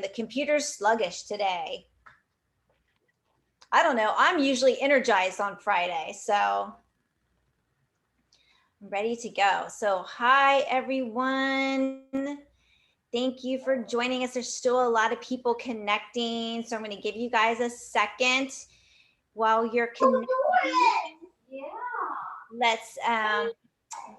The computer's sluggish today. I don't know. I'm usually energized on Friday, so I'm ready to go. So hi, everyone. Thank you for joining us. There's still a lot of people connecting, so I'm going to give you guys a second while you're connecting. Yeah. Let's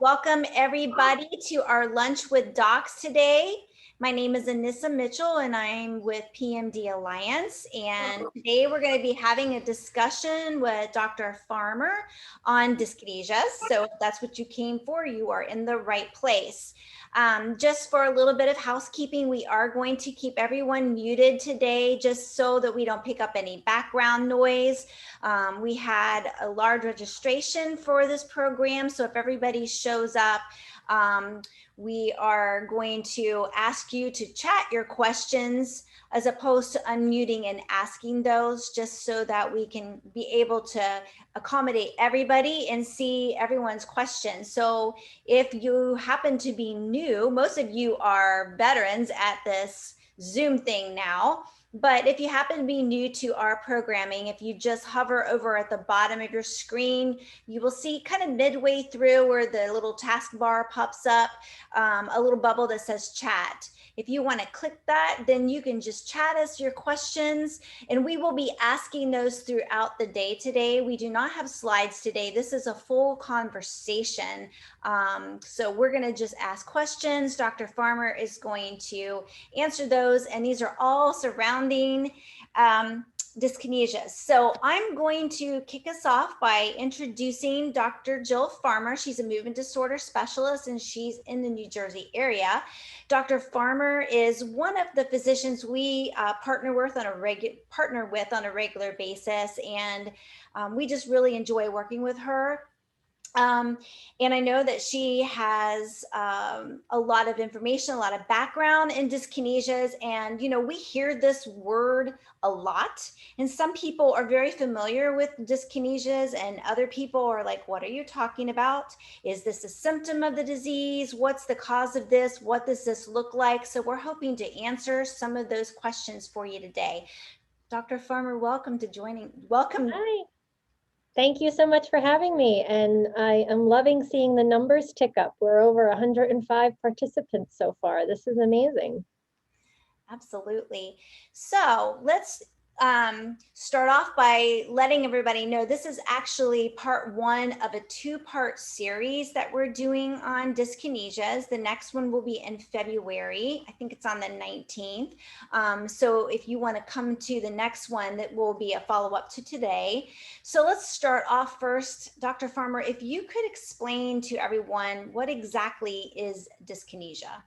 welcome everybody to our Lunch with Docs today. My name is Anissa Mitchell and I'm with PMD Alliance. And today we're going to be having a discussion with Dr. Farmer on dyskinesias. So if that's what you came for, you are in the right place. Just for a little bit of housekeeping, we are going to keep everyone muted today just so that we don't pick up any background noise. We had a large registration for this program, so if everybody shows up, we are going to ask you to chat your questions as opposed to unmuting and asking those, just so that we can be able to accommodate everybody and see everyone's questions. So if you happen to be new, most of you are veterans at this Zoom thing now. But if you happen to be new to our programming, if you just hover over at the bottom of your screen, you will see kind of midway through where the little taskbar pops up, a little bubble that says chat. If you want to click that, then you can just chat us your questions, and we will be asking those throughout the day today. We do not have slides today. This is a full conversation. So we're going to just ask questions. Dr. Farmer is going to answer those, and these are all surrounding dyskinesias. So I'm going to kick us off by introducing Dr. Jill Farmer. She's a movement disorder specialist and she's in the New Jersey area. Dr. Farmer is one of the physicians we partner with on a regular basis, and we just really enjoy working with her. And I know that she has a lot of information, a lot of background in dyskinesias. And, you know, we hear this word a lot, and some people are very familiar with dyskinesias and other people are like, what are you talking about? Is this a symptom of the disease? What's the cause of this? What does this look like? So we're hoping to answer some of those questions for you today. Dr. Farmer, welcome to joining. Welcome. Hi. Thank you so much for having me, and I am loving seeing the numbers tick up. We're over 105 participants so far. This is amazing. Absolutely. So let's start off by letting everybody know this is actually part one of a two-part series that we're doing on dyskinesias. The next one will be in February. I think it's on the 19th. So if you want to come to the next one, that will be a follow-up to today. So let's start off first. Dr. Farmer, if you could explain to everyone what exactly is dyskinesia.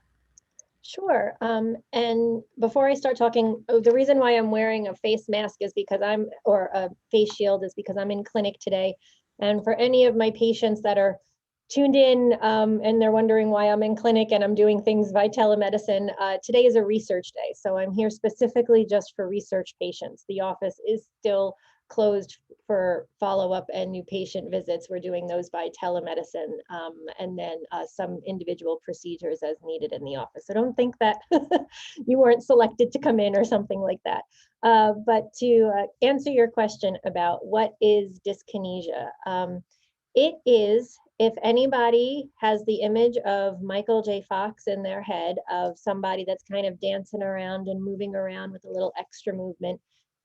Sure. And before I start talking, the reason why I'm wearing a face mask is because or a face shield is because I'm in clinic today. And for any of my patients that are tuned in and they're wondering why I'm in clinic and I'm doing things by telemedicine, today is a research day. So I'm here specifically just for research patients. The office is still closed for follow-up and new patient visits. We're doing those by telemedicine, and then some individual procedures as needed in the office. So don't think that you weren't selected to come in or something like that. But to answer your question about what is dyskinesia, it is, if anybody has the image of Michael J. Fox in their head of somebody that's kind of dancing around and moving around with a little extra movement,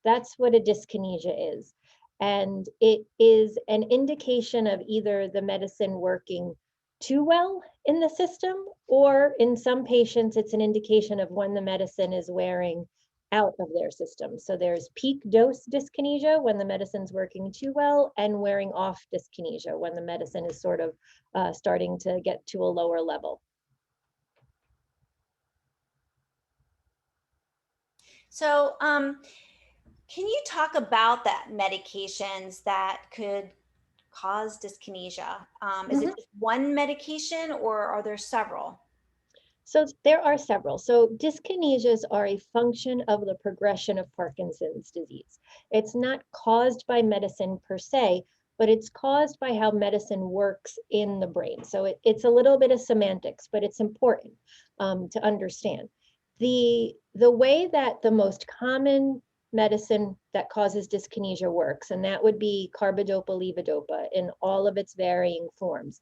that's what a dyskinesia is. And it is an indication of either the medicine working too well in the system, or in some patients, it's an indication of when the medicine is wearing out of their system. So there's peak dose dyskinesia when the medicine's working too well, and wearing off dyskinesia when the medicine is sort of starting to get to a lower level. So, can you talk about that medications that could cause dyskinesia? Is it just one medication, or are there several? So there are several. So dyskinesias are a function of the progression of Parkinson's disease. It's not caused by medicine per se, but it's caused by how medicine works in the brain. So it's a little bit of semantics, but it's important to understand. The way that the most common medicine that causes dyskinesia works, and that would be carbidopa, levodopa in all of its varying forms,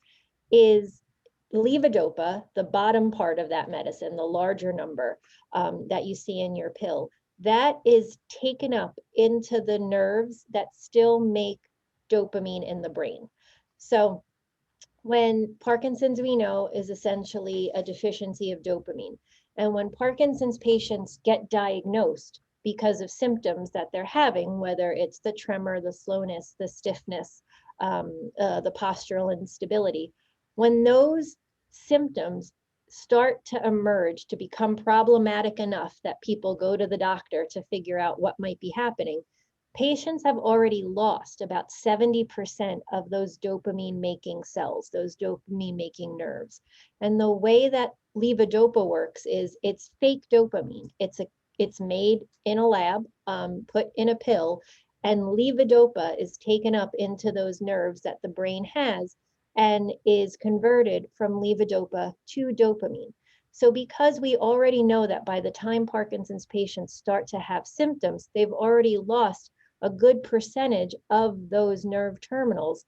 is levodopa, the bottom part of that medicine, the larger number that you see in your pill, that is taken up into the nerves that still make dopamine in the brain. So when Parkinson's, we know, is essentially a deficiency of dopamine. And when Parkinson's patients get diagnosed because of symptoms that they're having, whether it's the tremor, the slowness, the stiffness, the postural instability, when those symptoms start to emerge to become problematic enough that people go to the doctor to figure out what might be happening, patients have already lost about 70% of those dopamine making cells, those dopamine making nerves. And the way that levodopa works is it's fake dopamine. It's made in a lab, put in a pill, and levodopa is taken up into those nerves that the brain has and is converted from levodopa to dopamine. So because we already know that by the time Parkinson's patients start to have symptoms, they've already lost a good percentage of those nerve terminals.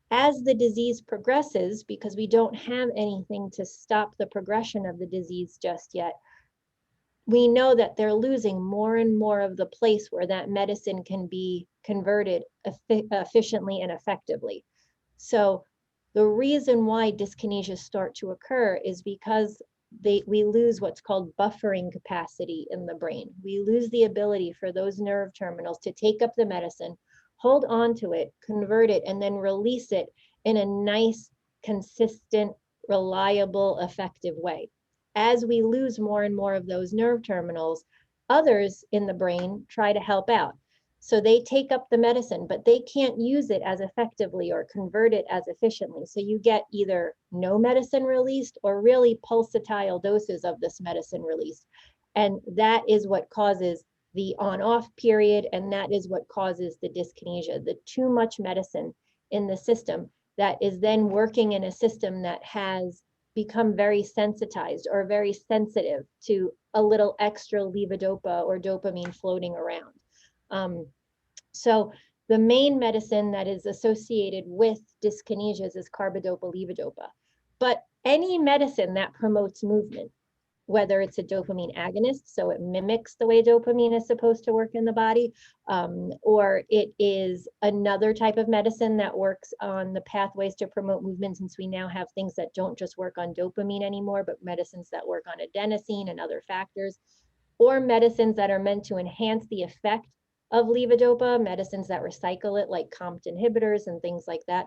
As the disease progresses, because we don't have anything to stop the progression of the disease just yet, we know that they're losing more and more of the place where that medicine can be converted efficiently and effectively. So the reason why dyskinesias start to occur is because we lose what's called buffering capacity in the brain. We lose the ability for those nerve terminals to take up the medicine, hold on to it, convert it, and then release it in a nice, consistent, reliable, effective way. As we lose more and more of those nerve terminals, others in the brain try to help out. So they take up the medicine, but they can't use it as effectively or convert it as efficiently. So you get either no medicine released or really pulsatile doses of this medicine released. And that is what causes the on-off period, and that is what causes the dyskinesia, the too much medicine in the system that is then working in a system that has become very sensitized or very sensitive to a little extra levodopa or dopamine floating around. So the main medicine that is associated with dyskinesias is carbidopa, levodopa. But any medicine that promotes movement, whether it's a dopamine agonist, so it mimics the way dopamine is supposed to work in the body, or it is another type of medicine that works on the pathways to promote movement, since we now have things that don't just work on dopamine anymore, but medicines that work on adenosine and other factors, or medicines that are meant to enhance the effect of levodopa, medicines that recycle it, like COMT inhibitors and things like that.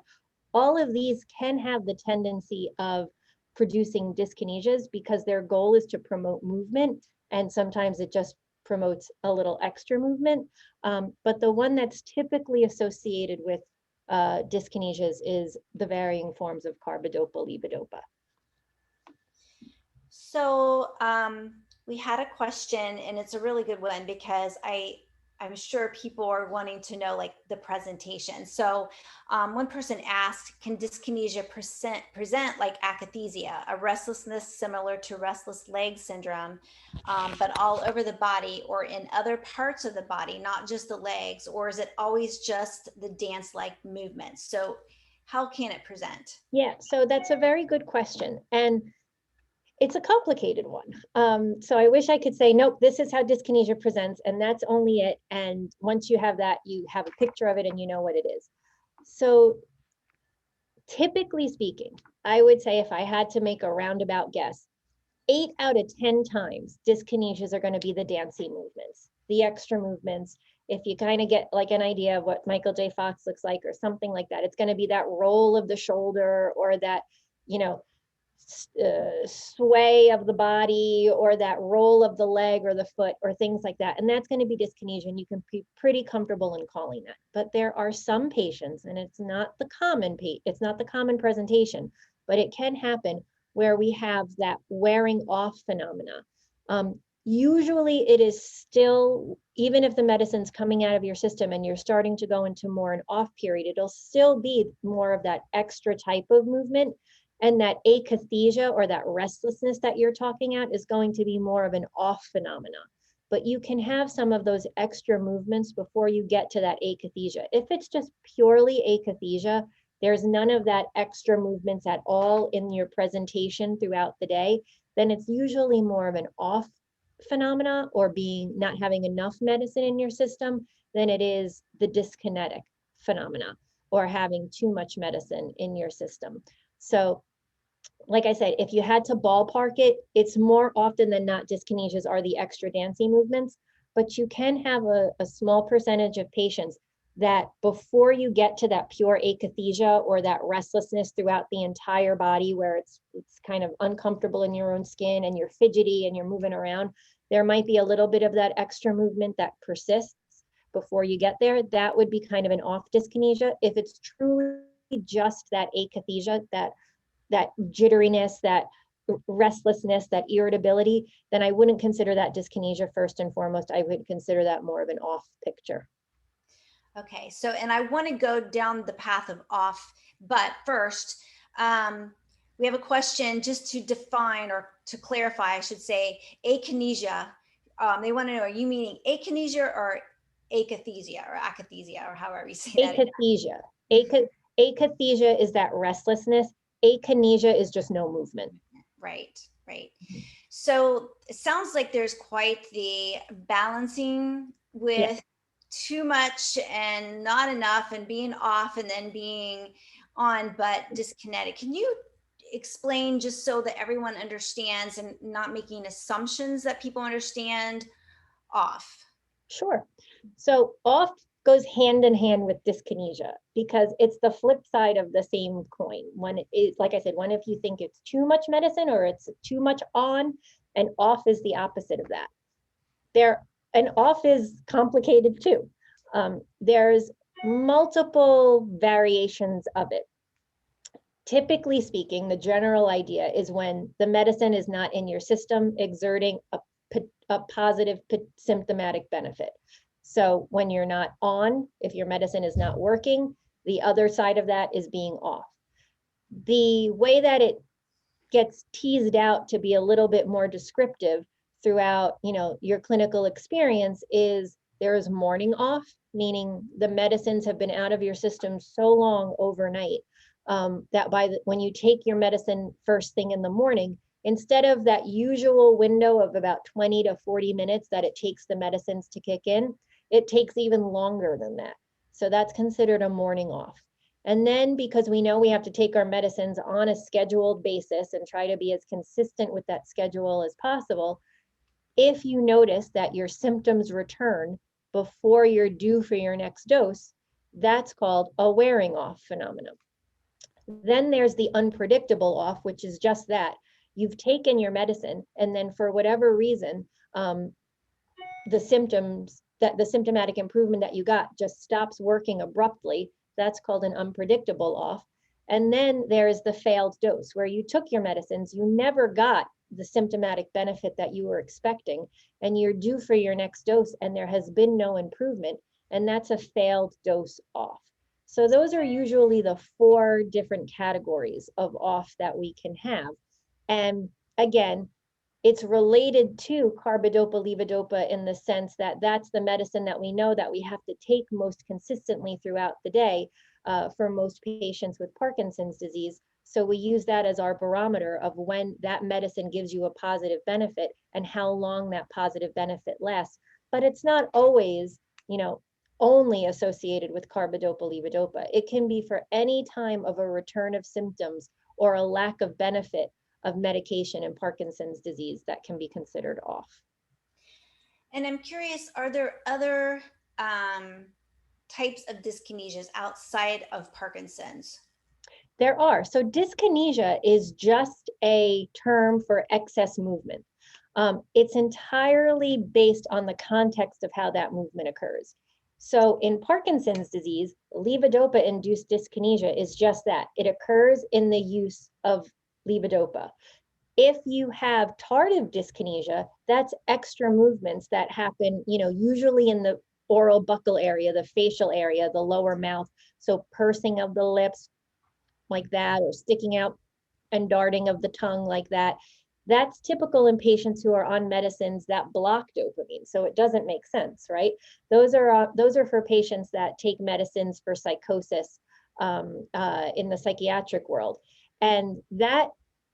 All of these can have the tendency of producing dyskinesias because their goal is to promote movement, and sometimes it just promotes a little extra movement. But the one that's typically associated with dyskinesias is the varying forms of carbidopa, levodopa. So we had a question, and it's a really good one because I'm sure people are wanting to know like the presentation. So one person asked, can dyskinesia present like akathisia, a restlessness similar to restless leg syndrome, but all over the body or in other parts of the body, not just the legs, or is it always just the dance-like movements? So how can it present? Yeah, so that's a very good question. And it's a complicated one. So I wish I could say, nope, this is how dyskinesia presents, and that's only it. And once you have that, you have a picture of it and you know what it is. So typically speaking, I would say if I had to make a roundabout guess, 8 out of 10 times, dyskinesias are going to be the dancey movements, the extra movements. If you kind of get like an idea of what Michael J. Fox looks like or something like that, it's going to be that roll of the shoulder or that, sway of the body or that roll of the leg or the foot or things like that. And that's going to be dyskinesia, and you can be pretty comfortable in calling that. But there are some patients, and it's not the common presentation, but it can happen where we have that wearing off phenomena. Usually it is still, even if the medicine's coming out of your system and you're starting to go into more an off period, it'll still be more of that extra type of movement. And that akathisia, or that restlessness that you're talking at, is going to be more of an off phenomena. But you can have some of those extra movements before you get to that akathisia. If it's just purely akathisia, there's none of that extra movements at all in your presentation throughout the day, then it's usually more of an off phenomena, or not having enough medicine in your system, than it is the dyskinetic phenomena, or having too much medicine in your system. So like I said, if you had to ballpark it, it's more often than not dyskinesias are the extra dancing movements, but you can have a small percentage of patients that before you get to that pure akathisia, or that restlessness throughout the entire body where it's kind of uncomfortable in your own skin and you're fidgety and you're moving around, there might be a little bit of that extra movement that persists before you get there. That would be kind of an off dyskinesia. If it's truly just that akathisia, that jitteriness, that restlessness, that irritability, then I wouldn't consider that dyskinesia first and foremost. I would consider that more of an off picture. Okay, so, and I want to go down the path of off, but first, we have a question just to define, or to clarify, I should say, akinesia. They want to know, are you meaning akinesia or akathisia, or akathisia, or however you say that? Akathisia. Akathisia is that restlessness. Akinesia is just no movement. Right, right. So it sounds like there's quite the balancing with too much and not enough, and being off and then being on, but dyskinetic. Can you explain, just so that everyone understands and not making assumptions that people understand, off? Sure. So off goes hand in hand with dyskinesia, because it's the flip side of the same coin. One is, like I said, one, if you think it's too much medicine or it's too much on, and off is the opposite of that. And off is complicated too. There's multiple variations of it. Typically speaking, the general idea is when the medicine is not in your system exerting a positive symptomatic benefit. So when you're not on, if your medicine is not working, the other side of that is being off. The way that it gets teased out to be a little bit more descriptive throughout, your clinical experience is there is morning off, meaning the medicines have been out of your system so long overnight that when you take your medicine first thing in the morning, instead of that usual window of about 20 to 40 minutes that it takes the medicines to kick in, it takes even longer than that. So that's considered a morning off. And then, because we know we have to take our medicines on a scheduled basis and try to be as consistent with that schedule as possible, if you notice that your symptoms return before you're due for your next dose, that's called a wearing off phenomenon. Then there's the unpredictable off, which is just that. You've taken your medicine, and then for whatever reason, the symptomatic improvement that you got just stops working abruptly. That's called an unpredictable off. And then there's the failed dose, where you took your medicines, you never got the symptomatic benefit that you were expecting, and you're due for your next dose and there has been no improvement, and that's a failed dose off. So those are usually the 4 different categories of off that we can have. And again, it's related to carbidopa, levodopa, in the sense that that's the medicine that we know that we have to take most consistently throughout the day for most patients with Parkinson's disease. So we use that as our barometer of when that medicine gives you a positive benefit and how long that positive benefit lasts. But it's not always, only associated with carbidopa, levodopa. It can be for any time of a return of symptoms or a lack of benefit of medication in Parkinson's disease that can be considered off. And I'm curious, are there other types of dyskinesias outside of Parkinson's? There are. So dyskinesia is just a term for excess movement. It's entirely based on the context of how that movement occurs. So in Parkinson's disease, levodopa-induced dyskinesia is just that. It occurs in the use of levodopa. If you have tardive dyskinesia, that's extra movements that happen, usually in the oral buccal area, the facial area, the lower mouth. So pursing of the lips like that, or sticking out and darting of the tongue like that. That's typical in patients who are on medicines that block dopamine. So it doesn't make sense, right? Those are for patients that take medicines for psychosis in the psychiatric world. And that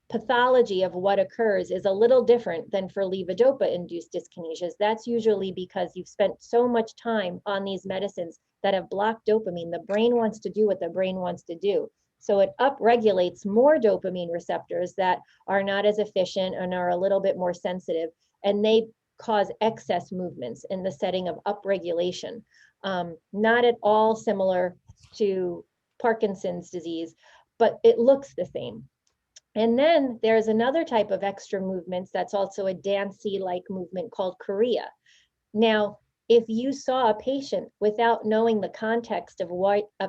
pathology of what occurs is a little different than for levodopa-induced dyskinesias. That's usually because you've spent so much time on these medicines that have blocked dopamine. The brain wants to do what the brain wants to do. So it upregulates more dopamine receptors that are not as efficient and are a little bit more sensitive, and they cause excess movements in the setting of upregulation. Not at all similar to Parkinson's disease, but it looks the same. And then there's another type of extra movements that's also a dancey-like movement called chorea. Now, if you saw a patient without knowing the context of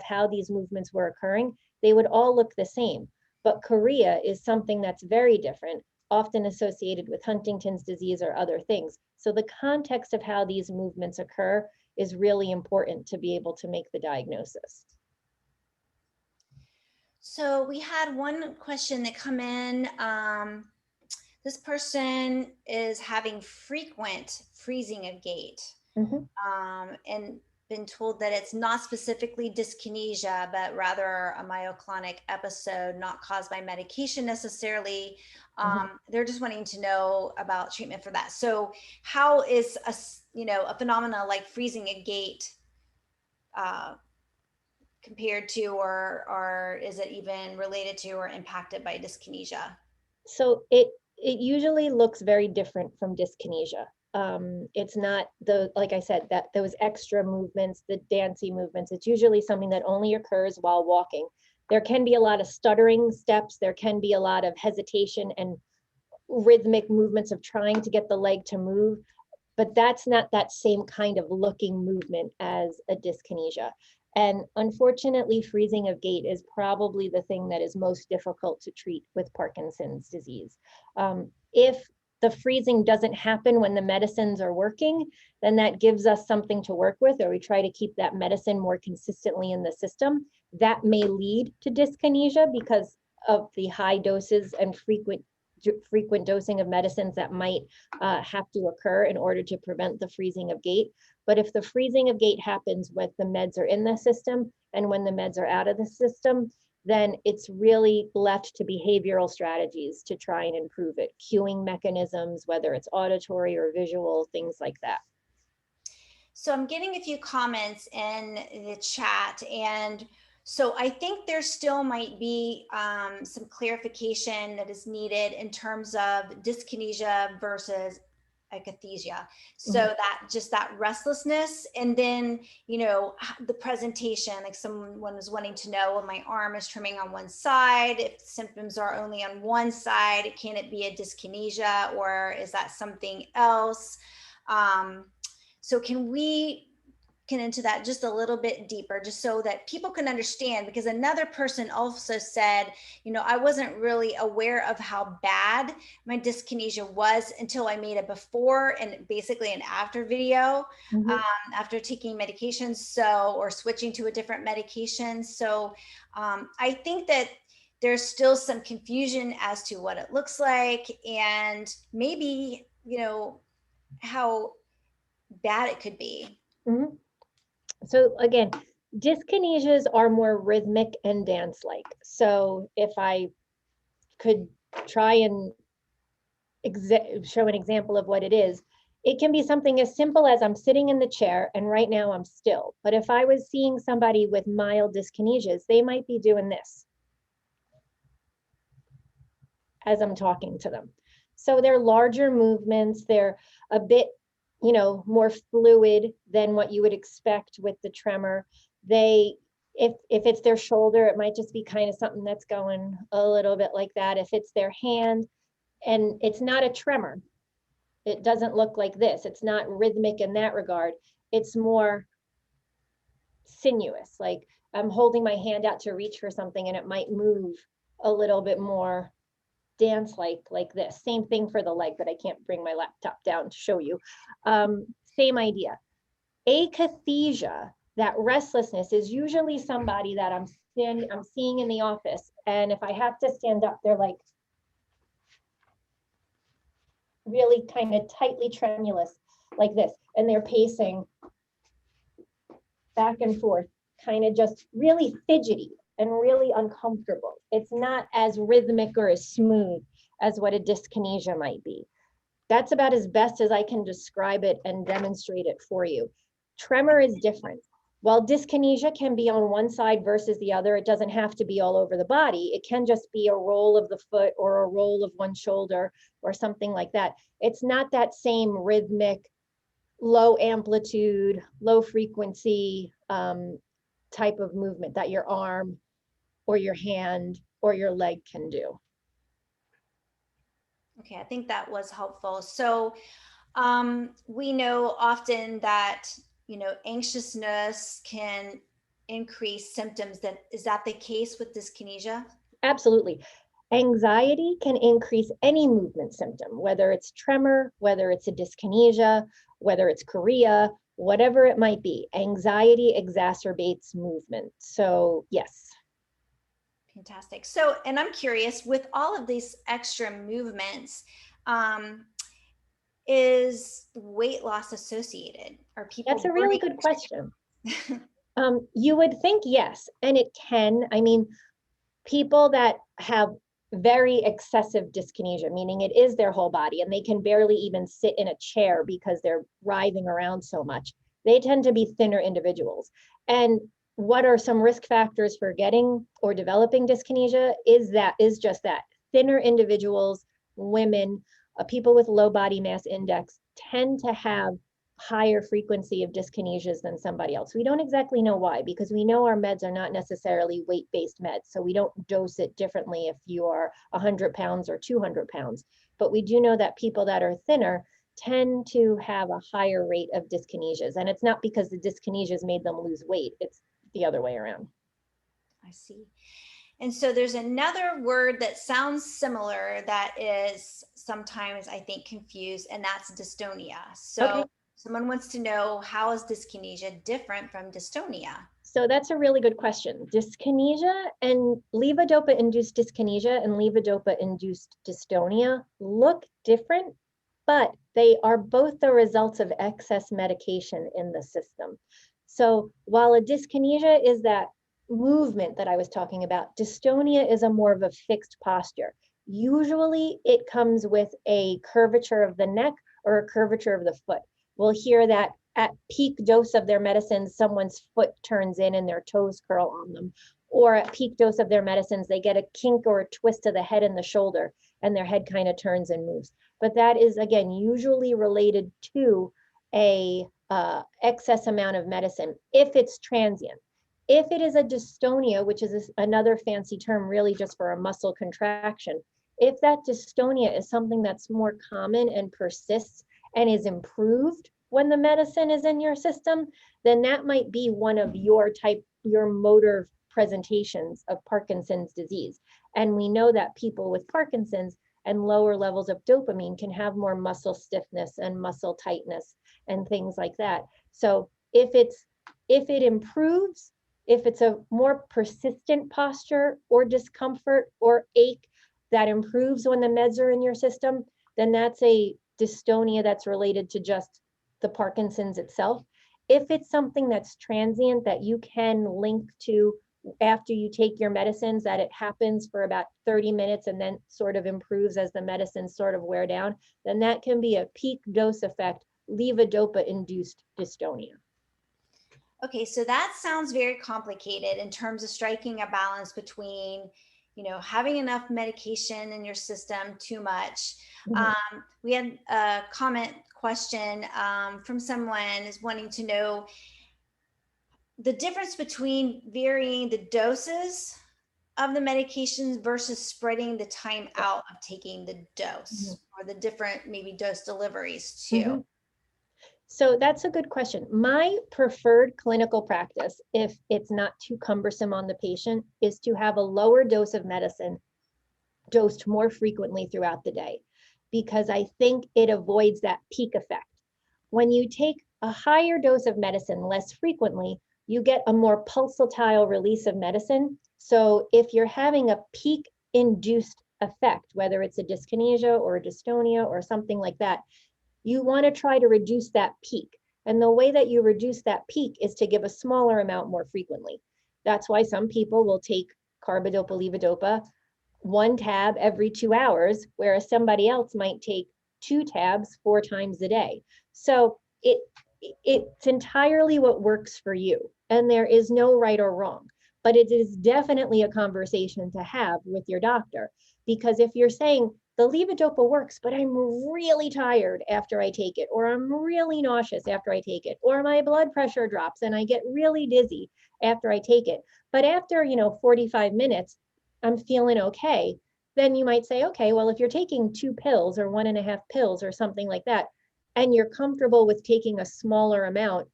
how these movements were occurring, they would all look the same. But chorea is something that's very different, often associated with Huntington's disease or other things. So the context of how these movements occur is really important to be able to make the diagnosis. So we had one question that come in. This person is having frequent freezing of gait, and been told that it's not specifically dyskinesia, but rather a myoclonic episode, not caused by medication necessarily. They're just wanting to know about treatment for that. So how is a phenomena like freezing a gait compared to, or is it even related to or impacted by dyskinesia? So it usually looks very different from dyskinesia. It's not like I said, that those extra movements, the dancey movements, it's usually something that only occurs while walking. There can be a lot of stuttering steps. There can be a lot of hesitation and rhythmic movements of trying to get the leg to move, but that's not that same kind of looking movement as a dyskinesia. And unfortunately, freezing of gait is probably the thing that is most difficult to treat with Parkinson's disease. If the freezing doesn't happen when the medicines are working, then that gives us something to work with, or we try to keep that medicine more consistently in the system. That may lead to dyskinesia because of the high doses and frequent dosing of medicines that might have to occur in order to prevent the freezing of gait. But if the freezing of gait happens when the meds are in the system and when the meds are out of the system, then it's really left to behavioral strategies to try and improve it. Cueing mechanisms, whether it's auditory or visual, things like that. So I'm getting a few comments in the chat, and so I think there still might be some clarification that is needed in terms of dyskinesia versus echithia. So that just that restlessness, and then the presentation, like someone was wanting to know, well, my arm is trimming on one side. If symptoms are only on one side, can it be a dyskinesia, or is that something else? So can we get into that just a little bit deeper, just so that people can understand? Because another person also said, I wasn't really aware of how bad my dyskinesia was until I made a before and basically an after video after taking medications, or switching to a different medication. So I think that there's still some confusion as to what it looks like, and maybe, how bad it could be. So again, dyskinesias are more rhythmic and dance-like. So if I could try and show an example of what it is, it can be something as simple as I'm sitting in the chair and right now I'm still. But if I was seeing somebody with mild dyskinesias, they might be doing this as I'm talking to them. So they're larger movements. They're a bit more fluid than what you would expect with the tremor. If it's their shoulder, it might just be kind of something that's going a little bit like that. If it's their hand, and it's not a tremor, it doesn't look like this. It's not rhythmic in that regard. It's more sinuous. Like I'm holding my hand out to reach for something and it might move a little bit more dance like this. Same thing for the leg, but I can't bring my laptop down to show you. Same idea. Akathisia that restlessness is usually somebody that I'm seeing in the office. And if I have to stand up, they're like really kind of tightly tremulous like this. And they're pacing back and forth, kind of just really fidgety and really uncomfortable. It's not as rhythmic or as smooth as what a dyskinesia might be. That's about as best as I can describe it and demonstrate it for you. Tremor is different. While dyskinesia can be on one side versus the other, it doesn't have to be all over the body. It can just be a roll of the foot or a roll of one shoulder or something like that. It's not that same rhythmic, low amplitude, low frequency type of movement that your arm or your hand or your leg can do. Okay, I think that was helpful. So we know often that, anxiousness can increase symptoms. Is that the case with dyskinesia? Absolutely. Anxiety can increase any movement symptom, whether it's tremor, whether it's a dyskinesia, whether it's chorea, whatever it might be. Anxiety exacerbates movement. So yes. Fantastic. So, and I'm curious, with all of these extra movements, is weight loss associated? Are people? That's a really good question. You would think yes, and it can. I mean, people that have very excessive dyskinesia, meaning it is their whole body and they can barely even sit in a chair because they're writhing around so much, they tend to be thinner individuals. And what are some risk factors for getting or developing dyskinesia is just that. Thinner individuals, women, people with low body mass index tend to have higher frequency of dyskinesias than somebody else. We don't exactly know why, because we know our meds are not necessarily weight-based meds. So we don't dose it differently if you are 100 pounds or 200 pounds. But we do know that people that are thinner tend to have a higher rate of dyskinesias. And it's not because the dyskinesias made them lose weight. It's the other way around. I see. And so there's another word that sounds similar that is sometimes, I think, confused, and that's dystonia. So okay. Someone wants to know, how is dyskinesia different from dystonia? So that's a really good question. Dyskinesia and levodopa-induced dyskinesia and levodopa-induced dystonia look different, but they are both the results of excess medication in the system. So while a dyskinesia is that movement that I was talking about, dystonia is a more of a fixed posture. Usually it comes with a curvature of the neck or a curvature of the foot. We'll hear that at peak dose of their medicines, someone's foot turns in and their toes curl on them. Or at peak dose of their medicines, they get a kink or a twist to the head and the shoulder and their head kind of turns and moves. But that is, again, usually related to a excess amount of medicine if it's transient. If it is a dystonia, which is another fancy term really just for a muscle contraction, if that dystonia is something that's more common and persists and is improved when the medicine is in your system, then that might be one of your motor presentations of Parkinson's disease. And we know that people with Parkinson's and lower levels of dopamine can have more muscle stiffness and muscle tightness and things like that. So if it improves, if it's a more persistent posture or discomfort or ache that improves when the meds are in your system, then that's a dystonia that's related to just the Parkinson's itself. If it's something that's transient that you can link to after you take your medicines, that it happens for about 30 minutes and then sort of improves as the medicines sort of wear down, then that can be a peak dose effect, levodopa-induced dystonia. Okay, so that sounds very complicated in terms of striking a balance between, having enough medication in your system, too much. Mm-hmm. We had a question from someone is wanting to know the difference between varying the doses of the medications versus spreading the time out of taking the dose, mm-hmm. or the different maybe dose deliveries too. Mm-hmm. So that's a good question. My preferred clinical practice, if it's not too cumbersome on the patient, is to have a lower dose of medicine dosed more frequently throughout the day, because I think it avoids that peak effect. When you take a higher dose of medicine less frequently, you get a more pulsatile release of medicine. So if you're having a peak induced effect, whether it's a dyskinesia or a dystonia or something like that, you want to try to reduce that peak. And the way that you reduce that peak is to give a smaller amount more frequently. That's why some people will take carbidopa, levodopa, 1 tab every 2 hours, whereas somebody else might take 2 tabs 4 times a day. So it's entirely what works for you. And there is no right or wrong, but it is definitely a conversation to have with your doctor. Because if you're saying the levodopa works, but I'm really tired after I take it, or I'm really nauseous after I take it, or my blood pressure drops and I get really dizzy after I take it, but after, 45 minutes, I'm feeling okay, then you might say, okay, well, if you're taking 2 pills or 1.5 pills or something like that, and you're comfortable with taking a smaller amount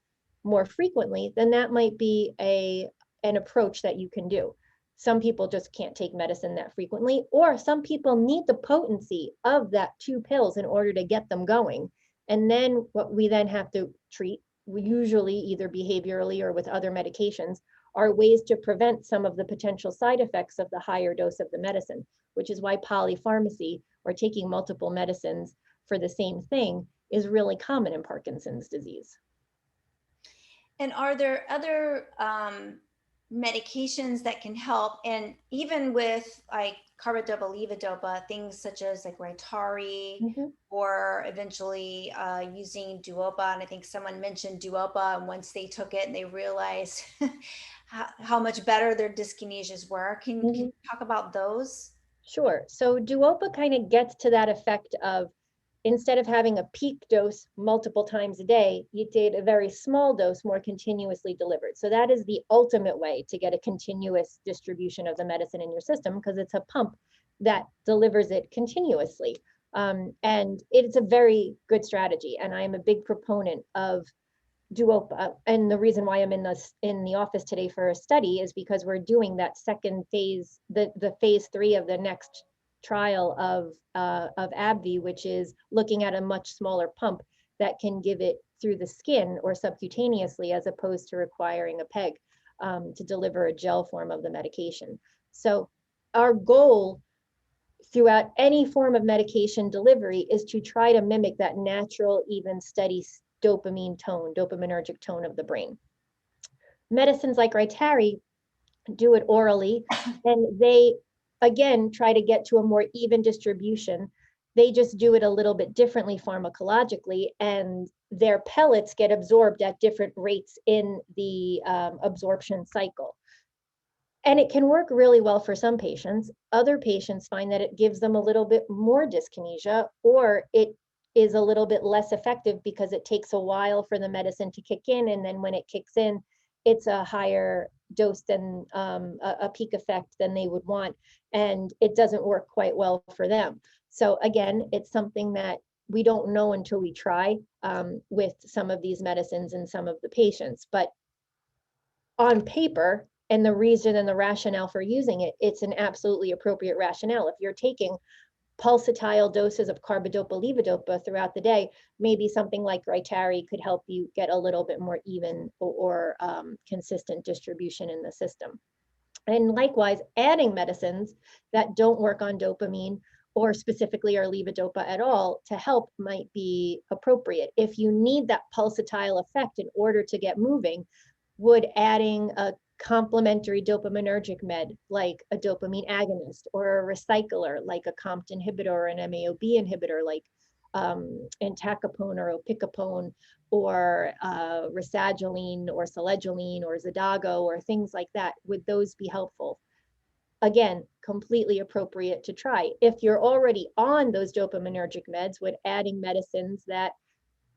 more frequently, then that might be an approach that you can do. Some people just can't take medicine that frequently, or some people need the potency of that 2 pills in order to get them going. And then what we then have to treat, usually either behaviorally or with other medications, are ways to prevent some of the potential side effects of the higher dose of the medicine, which is why polypharmacy, or taking multiple medicines for the same thing, is really common in Parkinson's disease. And are there other medications that can help? And even with like carbidopa, levodopa, things such as like Rytari, or eventually using Duoba. And I think someone mentioned Duoba, and once they took it and they realized how much better their dyskinesias were. Can you talk about those? Sure. So Duopa kind of gets to that effect of, instead of having a peak dose multiple times a day, you did a very small dose more continuously delivered. So that is the ultimate way to get a continuous distribution of the medicine in your system, because it's a pump that delivers it continuously. And it's a very good strategy. And I'm a big proponent of Duopa. And the reason why I'm in the office today for a study is because we're doing that second phase, the phase 3 of the next trial of AbbVie, which is looking at a much smaller pump that can give it through the skin or subcutaneously, as opposed to requiring a peg to deliver a gel form of the medication. So our goal throughout any form of medication delivery is to try to mimic that natural, even, steady dopaminergic tone of the brain. Medicines like Rytari do it orally, and they, again, try to get to a more even distribution. They just do it a little bit differently pharmacologically, and their pellets get absorbed at different rates in the absorption cycle. And it can work really well for some patients. Other patients find that it gives them a little bit more dyskinesia, or it is a little bit less effective because it takes a while for the medicine to kick in. And then when it kicks in, it's a higher dose than a peak effect than they would want. And it doesn't work quite well for them. So again, it's something that we don't know until we try with some of these medicines and some of the patients. But on paper, and the reason and the rationale for using it, it's an absolutely appropriate rationale. If you're taking pulsatile doses of carbidopa, levodopa throughout the day, maybe something like Rytari could help you get a little bit more even or consistent distribution in the system. And likewise, adding medicines that don't work on dopamine or specifically or levodopa at all to help might be appropriate. If you need that pulsatile effect in order to get moving, would adding a complementary dopaminergic med like a dopamine agonist, or a recycler like a COMT inhibitor or an MAOB inhibitor like entacapone or opicapone, or rasagiline or selegiline or Xadago or things like that, would those be helpful? Again, completely appropriate to try. If you're already on those dopaminergic meds, would adding medicines that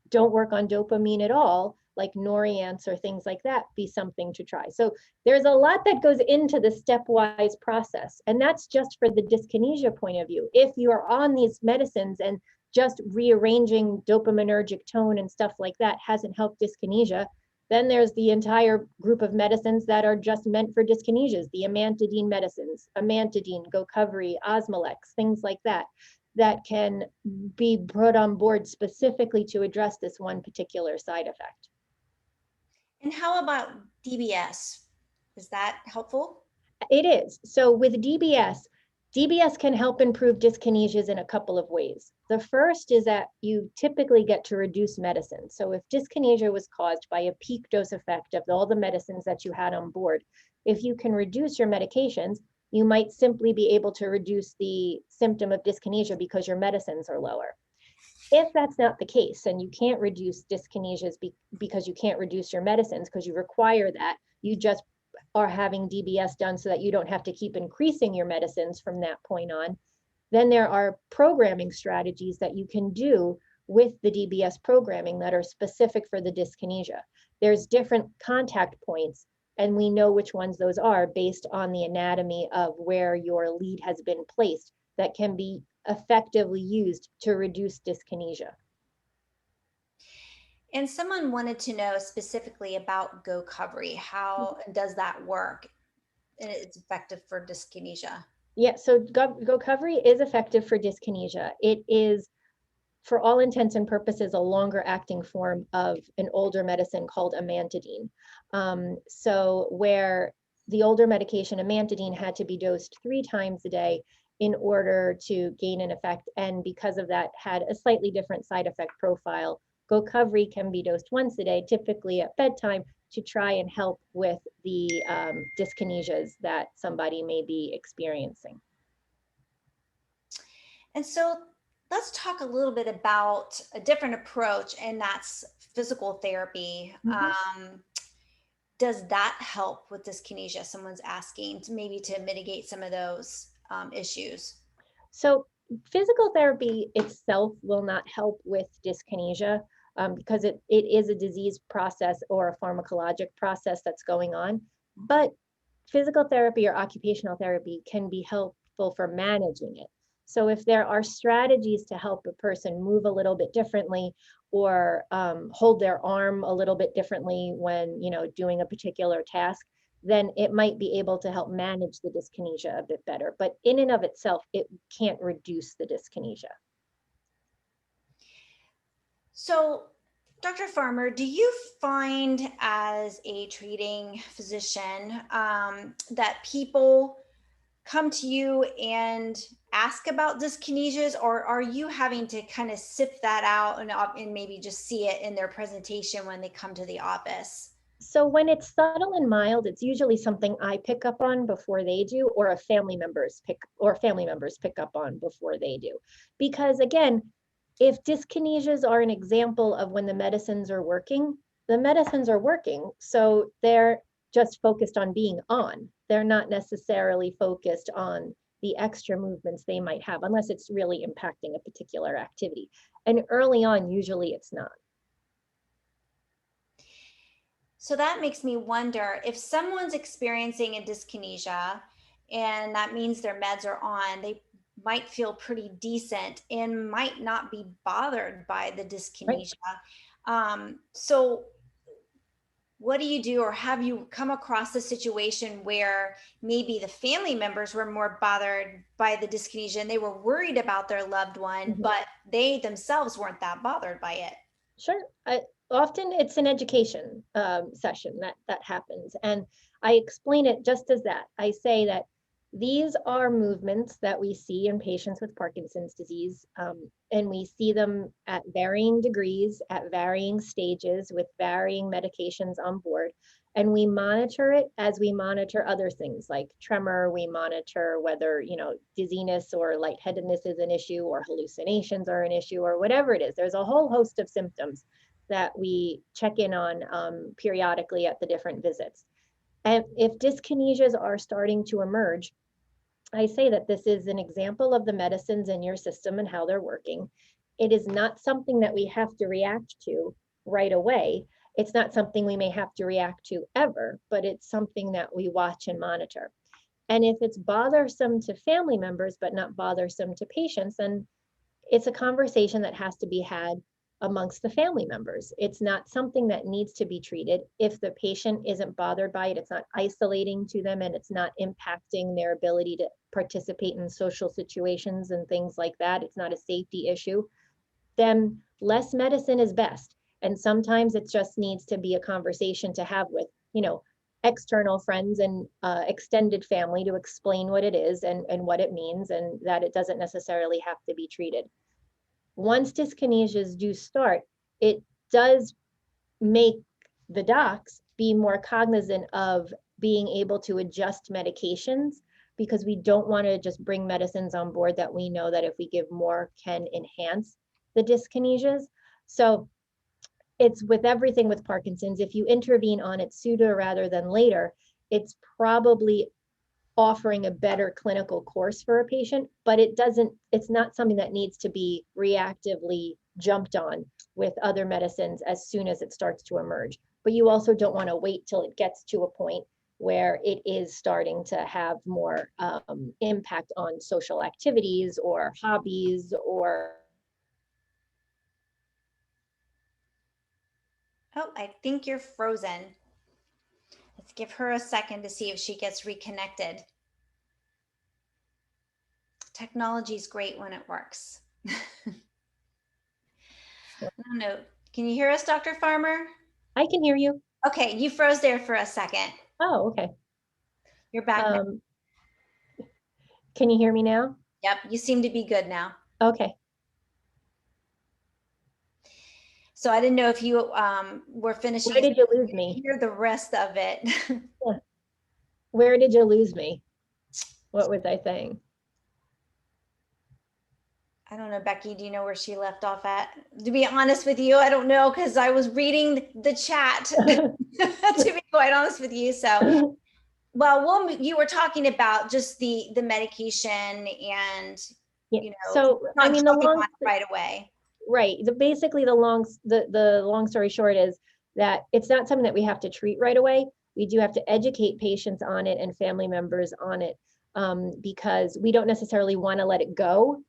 don't work on dopamine at all, like Noriance or things like that, be something to try? So there's a lot that goes into the stepwise process. And that's just for the dyskinesia point of view. If you are on these medicines and just rearranging dopaminergic tone and stuff like that hasn't helped dyskinesia, then there's the entire group of medicines that are just meant for dyskinesias, the amantadine medicines, amantadine, Gocavery, Osmolex, things like that, that can be put on board specifically to address this one particular side effect. And how about DBS. Is that helpful? It is. So with DBS can help improve dyskinesias in a couple of ways. The first is that you typically get to reduce medicine. So if dyskinesia was caused by a peak dose effect of all the medicines that you had on board, if you can reduce your medications, you might simply be able to reduce the symptom of dyskinesia because your medicines are lower. If that's not the case, and you can't reduce dyskinesias because you can't reduce your medicines because you require that, you just are having DBS done so that you don't have to keep increasing your medicines from that point on, then there are programming strategies that you can do with the DBS programming that are specific for the dyskinesia. There's different contact points, and we know which ones those are based on the anatomy of where your lead has been placed that can be effectively used to reduce dyskinesia. And someone wanted to know specifically about Gocavery. How does that work? And it's effective for dyskinesia. Yeah, so Gocavery is effective for dyskinesia. It is, for all intents and purposes, a longer acting form of an older medicine called amantadine. So where the older medication amantadine had to be dosed 3 times a day in order to gain an effect, and because of that had a slightly different side effect profile, Gocavery can be dosed once a day, typically at bedtime, to try and help with the dyskinesias that somebody may be experiencing. And so let's talk a little bit about a different approach, and that's physical therapy. Does that help with dyskinesia? Someone's asking maybe to mitigate some of those issues. So physical therapy itself will not help with dyskinesia because it is a disease process or a pharmacologic process that's going on. But physical therapy or occupational therapy can be helpful for managing it. So if there are strategies to help a person move a little bit differently or hold their arm a little bit differently when doing a particular task, then it might be able to help manage the dyskinesia a bit better. But in and of itself, it can't reduce the dyskinesia. So, Dr. Farmer, do you find as a treating physician that people come to you and ask about dyskinesias, or are you having to kind of sift that out and maybe just see it in their presentation when they come to the office? So when it's subtle and mild, it's usually something I pick up on before they do, or family members pick up on before they do. Because again, if dyskinesias are an example of when the medicines are working, the medicines are working. So they're just focused on being on. They're not necessarily focused on the extra movements they might have, unless it's really impacting a particular activity. And early on, usually it's not. So that makes me wonder if someone's experiencing a dyskinesia and that means their meds are on, they might feel pretty decent and might not be bothered by the dyskinesia. Right. So what do you do, or have you come across a situation where maybe the family members were more bothered by the dyskinesia and they were worried about their loved one, but they themselves weren't that bothered by it? Sure. Often it's an education session that happens. And I explain it just as that. I say that these are movements that we see in patients with Parkinson's disease, and we see them at varying degrees, at varying stages, with varying medications on board. And we monitor it as we monitor other things like tremor. We monitor whether, dizziness or lightheadedness is an issue, or hallucinations are an issue, or whatever it is. There's a whole host of symptoms that we check in on periodically at the different visits. And if dyskinesias are starting to emerge, I say that this is an example of the medicines in your system and how they're working. It is not something that we have to react to right away. It's not something we may have to react to ever, but it's something that we watch and monitor. And if it's bothersome to family members, but not bothersome to patients, then it's a conversation that has to be had amongst the family members. It's not something that needs to be treated. If the patient isn't bothered by it, it's not isolating to them, and it's not impacting their ability to participate in social situations and things like that, it's not a safety issue, then less medicine is best. And sometimes it just needs to be a conversation to have with, external friends and extended family to explain what it is and what it means, and that it doesn't necessarily have to be treated. Once dyskinesias do start, it does make the docs be more cognizant of being able to adjust medications, because we don't want to just bring medicines on board that we know that if we give more can enhance the dyskinesias. So it's with everything with Parkinson's, if you intervene on it sooner rather than later, it's probably offering a better clinical course for a patient, but it's not something that needs to be reactively jumped on with other medicines as soon as it starts to emerge. But you also don't want to wait till it gets to a point where it is starting to have more impact on social activities or hobbies or. Oh, I think you're frozen. Let's give her a second to see if she gets reconnected. Technology is great when it works. I don't know. Can you hear us, Dr. Farmer? I can hear you. Okay, you froze there for a second. Oh, okay. You're back now. Can you hear me now? Yep, you seem to be good now. Okay. So I didn't know if you were finishing. Where did you lose me? Hear the rest of it. Yeah. Where did you lose me? What was I saying? I don't know, Becky, do you know where she left off at? To be honest with you, I don't know, because I was reading the chat, to be quite honest with you. So, well, you were talking about just the medication and, Yeah. you know, So, I mean, right away. Right. Basically the long story short is that it's not something that we have to treat right away. We do have to educate patients on it and family members on it, because we don't necessarily want to let it go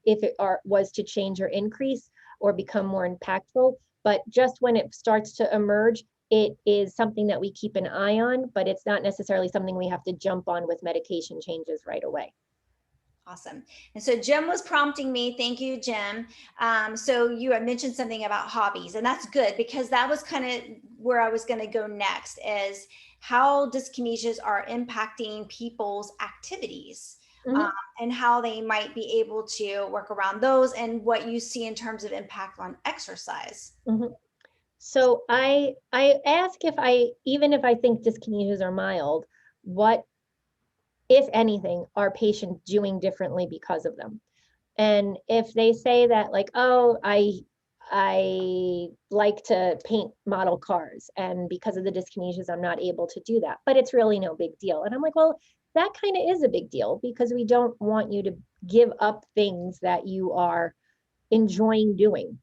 if it was to change or increase or become more impactful. But just when it starts to emerge, it is something that we keep an eye on, but it's not necessarily something we have to jump on with medication changes right away. Awesome. And so Jim was prompting me. Thank you, Jim. So you had mentioned something about hobbies, and that's good because that was kind of where I was going to go next, is how dyskinesias are impacting people's activities. Mm-hmm. And how they might be able to work around those, and what you see in terms of impact on exercise. Mm-hmm. So I ask even if I think dyskinesias are mild, what, if anything, are patients doing differently because of them? And if they say that, like, oh, I like to paint model cars, and because of the dyskinesias, I'm not able to do that, but it's really no big deal. And I'm like, well, that kind of is a big deal, because we don't want you to give up things that you are enjoying doing.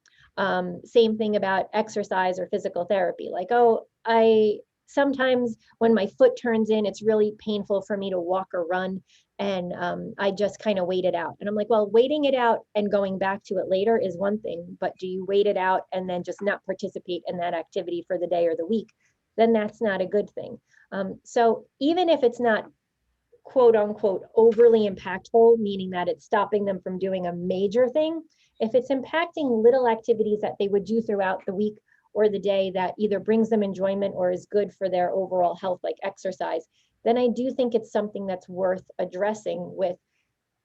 Same thing about exercise or physical therapy. Like, oh, sometimes when my foot turns in, it's really painful for me to walk or run. And I just kind of wait it out. And I'm like, well, waiting it out and going back to it later is one thing, but do you wait it out and then just not participate in that activity for the day or the week? Then that's not a good thing. So even if it's not quote unquote overly impactful, meaning that it's stopping them from doing a major thing, if it's impacting little activities that they would do throughout the week or the day that either brings them enjoyment or is good for their overall health, like exercise, then I do think it's something that's worth addressing with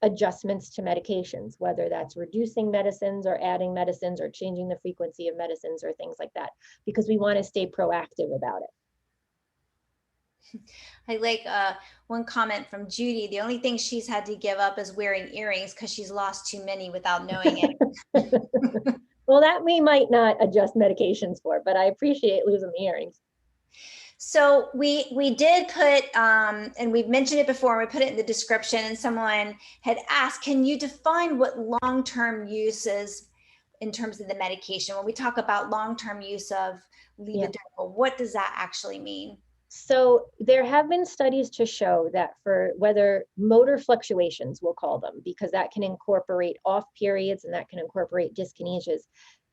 adjustments to medications, whether that's reducing medicines or adding medicines or changing the frequency of medicines or things like that, because we want to stay proactive about it. I like one comment from Judy. The only thing she's had to give up is wearing earrings because she's lost too many without knowing it. Well, that we might not adjust medications for, but I appreciate losing the earrings. So we did put, and we've mentioned it before, we put it in the description, and someone had asked, can you define what long-term use is in terms of the medication? When we talk about long-term use of levodopa, what does that actually mean? So there have been studies to show that for whether motor fluctuations, we'll call them, because that can incorporate off periods and that can incorporate dyskinesias,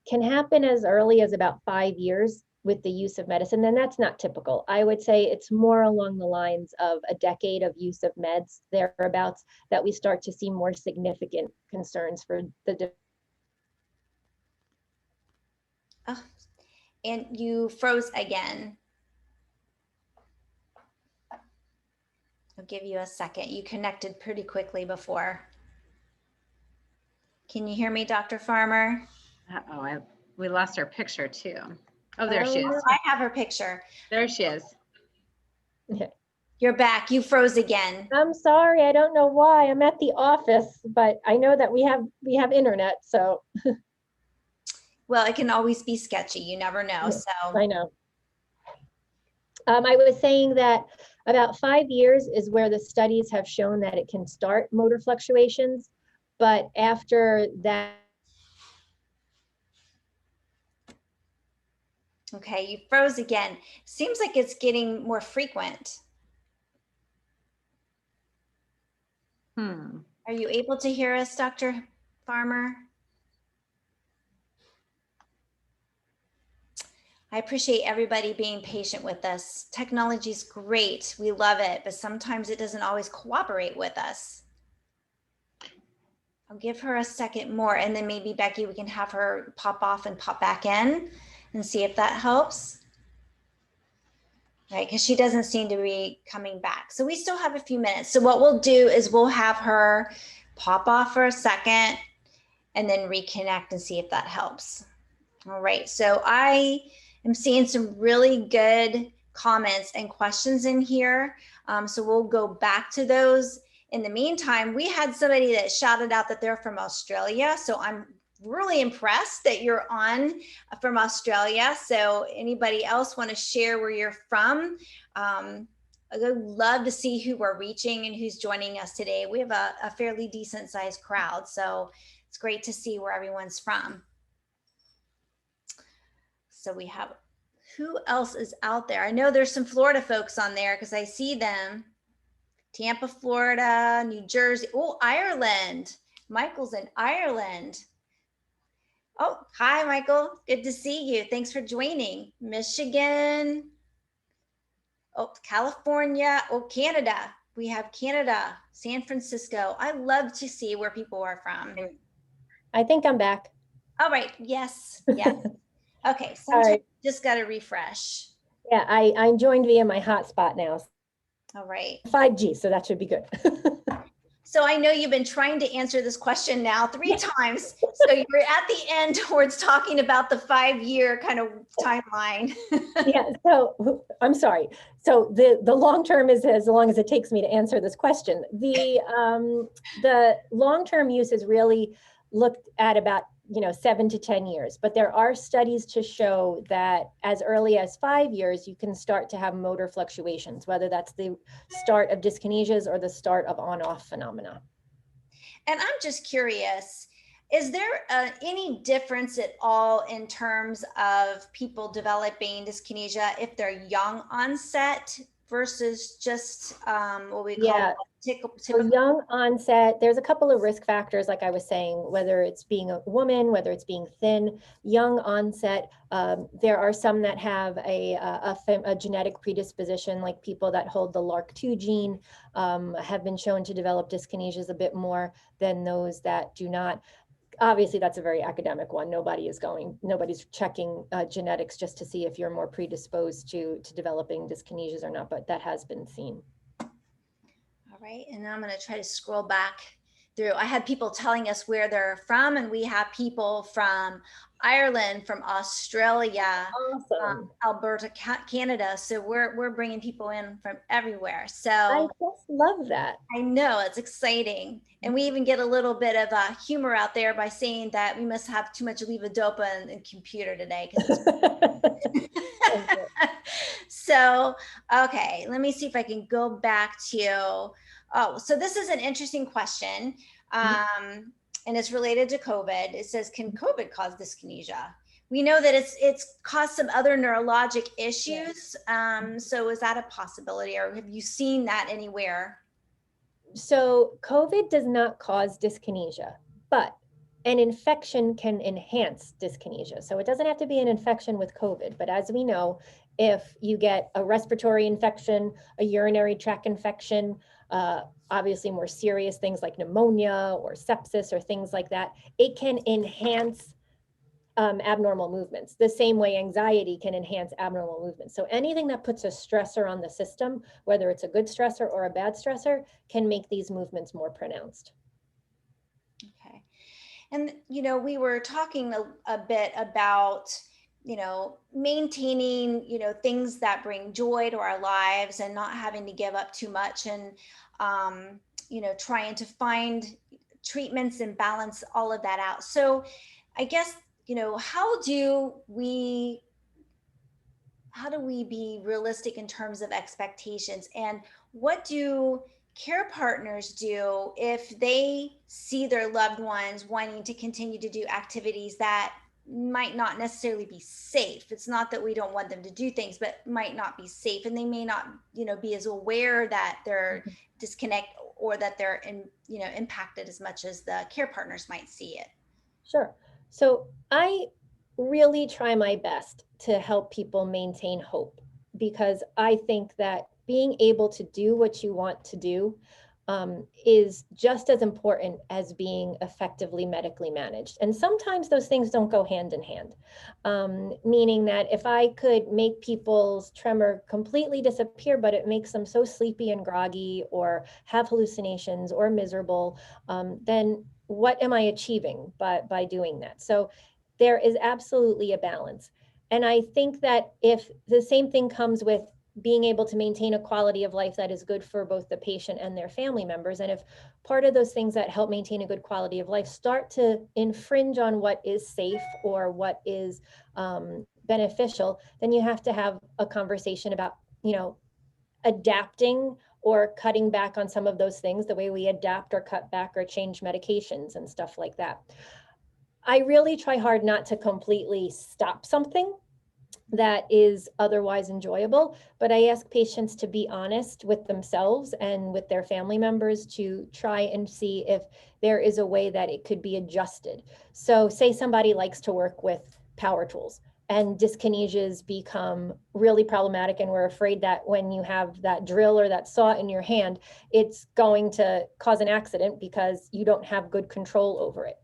can happen as early as about 5 years with the use of medicine. Then that's not typical. I would say it's more along the lines of a decade of use of meds, thereabouts, that we start to see more significant concerns for the. Oh, and you froze again. I'll give you a second. You connected pretty quickly before. Can you hear me, Dr. Farmer? Uh-oh, we lost our picture too. Oh, there she is. no. I have her picture. There she is. You're back. You froze again. I'm sorry, I don't know why. I'm at the office, but I know that we have internet, so. Well, it can always be sketchy. You never know. So I know. I was saying that about 5 years is where the studies have shown that it can start motor fluctuations, but after that. okay, you froze again. Seems like it's getting more frequent. Are you able to hear us, Dr. Farmer? I appreciate everybody being patient with us. Technology is great. We love it, but sometimes it doesn't always cooperate with us. I'll give her a second more, and then maybe Becky, we can have her pop off and pop back in and see if that helps. Right, because she doesn't seem to be coming back. So we still have a few minutes. So what we'll do is we'll have her pop off for a second and then reconnect and see if that helps. All right, so I am seeing some really good comments and questions in here. So we'll go back to those. In the meantime, we had somebody that shouted out that they're from Australia. So I'm really impressed that you're on from Australia. So anybody else want to share where you're from? I'd love to see who we're reaching and who's joining us today. We have a fairly decent sized crowd. So it's great to see where everyone's from. So we have, who else is out there? I know there's some Florida folks on there because I see them. Tampa, Florida, New Jersey. Oh, Ireland. Michael's in Ireland. Oh, hi, Michael. Good to see you. Thanks for joining. Michigan. Oh, California. Oh, Canada. We have Canada, San Francisco. I love to see where people are from. I think I'm back. All right. Yes. Yes. Okay. Sometimes right. Just got to refresh. Yeah, I joined via my hotspot now. All right. 5G, so that should be good. So I know you've been trying to answer this question now 3 times. So you're at the end towards talking about the 5-year kind of timeline. Yeah, so I'm sorry. So the long term is as long as it takes me to answer this question. The long-term use is really looked at about 7 to 10 years, but there are studies to show that as early as 5 years, you can start to have motor fluctuations, whether that's the start of dyskinesias or the start of on-off phenomena. And I'm just curious, is there any difference at all in terms of people developing dyskinesia if they're young onset versus just what we call typical? So young onset, there's a couple of risk factors, like I was saying, whether it's being a woman, whether it's being thin. Young onset, there are some that have a genetic predisposition, like people that hold the LRRK2 gene have been shown to develop dyskinesias a bit more than those that do not. Obviously, that's a very academic one. Nobody's checking genetics just to see if you're more predisposed to developing dyskinesias or not, but that has been seen. All right, and now I'm going to try to scroll back through. I had people telling us where they're from, and we have people from Ireland, from Australia, Awesome. Alberta, Canada. So we're bringing people in from everywhere. So I just love that. I know, it's exciting. And we even get a little bit of humor out there by saying that we must have too much levodopa in the computer today. So, okay, let me see if I can go back to, so this is an interesting question. And it's related to COVID. It says, can COVID cause dyskinesia? We know that it's caused some other neurologic issues. So is that a possibility, or have you seen that anywhere? So COVID does not cause dyskinesia, but an infection can enhance dyskinesia. So it doesn't have to be an infection with COVID, but as we know, if you get a respiratory infection, a urinary tract infection, obviously more serious things like pneumonia or sepsis or things like that, it can enhance abnormal movements, the same way anxiety can enhance abnormal movements. So anything that puts a stressor on the system, whether it's a good stressor or a bad stressor, can make these movements more pronounced. Okay. And, we were talking a bit about, maintaining, things that bring joy to our lives and not having to give up too much, and, trying to find treatments and balance all of that out. So I guess, how do we be realistic in terms of expectations, and what do care partners do if they see their loved ones wanting to continue to do activities that might not necessarily be safe? It's not that we don't want them to do things, but might not be safe, and they may not, be as aware that they're disconnect, or that they're impacted as much as the care partners might see it. Sure. So I really try my best to help people maintain hope, because I think that being able to do what you want to do is just as important as being effectively medically managed. And sometimes those things don't go hand in hand, meaning that if I could make people's tremor completely disappear, but it makes them so sleepy and groggy or have hallucinations or miserable, then what am I achieving by doing that? So there is absolutely a balance. And I think that if the same thing comes with being able to maintain a quality of life that is good for both the patient and their family members, and if part of those things that help maintain a good quality of life start to infringe on what is safe or what is beneficial, then you have to have a conversation about, adapting or cutting back on some of those things, the way we adapt or cut back or change medications and stuff like that. I really try hard not to completely stop something that is otherwise enjoyable, but I ask patients to be honest with themselves and with their family members to try and see if there is a way that it could be adjusted. So say somebody likes to work with power tools, and dyskinesias become really problematic, and we're afraid that when you have that drill or that saw in your hand, it's going to cause an accident because you don't have good control over it.